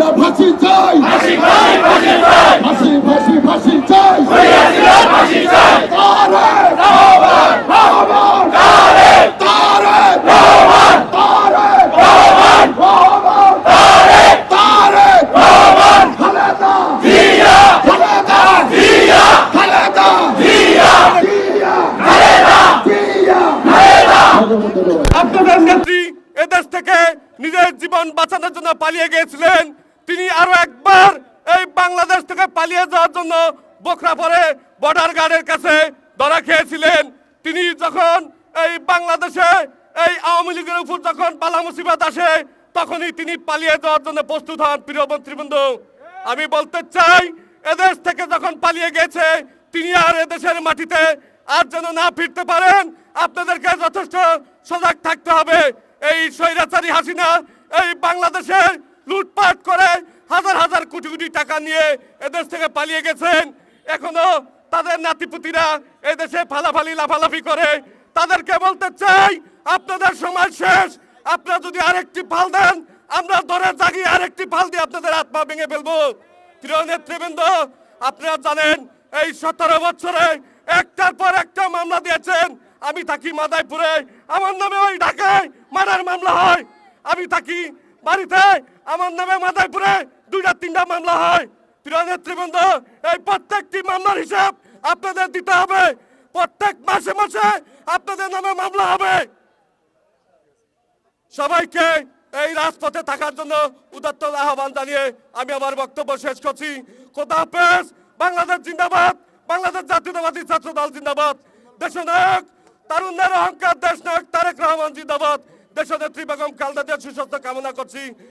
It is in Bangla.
হাসিনা ফাঁসি চাই, ফাঁসি ফাঁসি ফাঁসি চাই, ফাঁসি ফাঁসি ফাঁসি চাই, হাসিনা ফাঁসি চাই, তারেক রহমান রহমান, তারেক তারেক রহমান তারেক রহমান রহমান, তারেক তারেক রহমান খালেদা জিয়া খালেদা জিয়া খালেদা জিয়া জিয়া খালেদা জিয়া খালেদা। আপনাদের নেত্রী এদেশ থেকে নিজের জীবন বাঁচানোর জন্য পালিয়ে গিয়েছিলেন। তিনি আরো একবার এই বাংলাদেশ থেকে পালিয়ে যাওয়ার জন্য বোকরাপরে বর্ডার গার্ডের কাছে ধরা খেয়েছিলেন। তিনি যখন এই বাংলাদেশে এই আওয়ামী লীগের উপর যখন বালা মুসিবত আসে তখনই তিনি পালিয়ে যাওয়ার জন্য প্রস্তুত হন। প্রিয় মন্ত্রীবৃন্দ, আমি বলতে চাই এদেশ থেকে যখন পালিয়ে গেছে তিনি আর এদেশের মাটিতে আর যেন না ফিরতে পারেন আপনাদেরকে যথেষ্ট সজাগ থাকতে হবে। এই স্বৈরাচারী হাসিনা এই বাংলাদেশে লুটপাট করে হাজার হাজার কোটি কোটি টাকা নিয়ে এদেশ থেকে পালিয়ে গেছেন। এখনো তাদের নাতিপুতিরা এদেশে ফালাফালি লাফালাফি করে। তাদেরকে বলতে চাই আপনাদের সময় শেষ। আপনারা যদি আরেকটি ফাল দেন আমরা ধরে জাগিয়ে আরেকটি ফাল দিয়ে আপনাদের আত্মা ভেঙে ফেলবো। প্রিয় নেতৃবৃন্দ, আপনারা জানেন এই 17 বছরে একটার পর একটা মামলা দিয়েছেন। আমি থাকি মাদারীপুরে, আমার নামে ওই ঢাকায় মারার মামলা হয়। আমি থাকি বাড়িতে, আমার নামে মাদারীপুরে 2-3টা মামলা হয়। প্রিয় নেতৃবৃন্দ, এই প্রত্যেকটি মামলার হিসাব আপনাদের দিতে হবে। প্রত্যেক মাসে মাসে আপনাদের নামে মামলা হবে। সবাইকে এই রাজপথে থাকার জন্য উদাত্ত আহ্বান জানিয়ে আমি আমার বক্তব্য শেষ করছি। খোদা হাফেজ। বাংলাদেশ জিন্দাবাদ, বাংলাদেশ জাতীয়তাবাদী ছাত্র দল জিন্দাবাদ। দেশনায়ক তারুণ্যের অহংকার দেশনায়ক তারেক রহমান জিন্দাবাদ। দেশনেত্রী বেগম খালেদা জিয়ার সুস্বাস্থ্য কামনা করছি।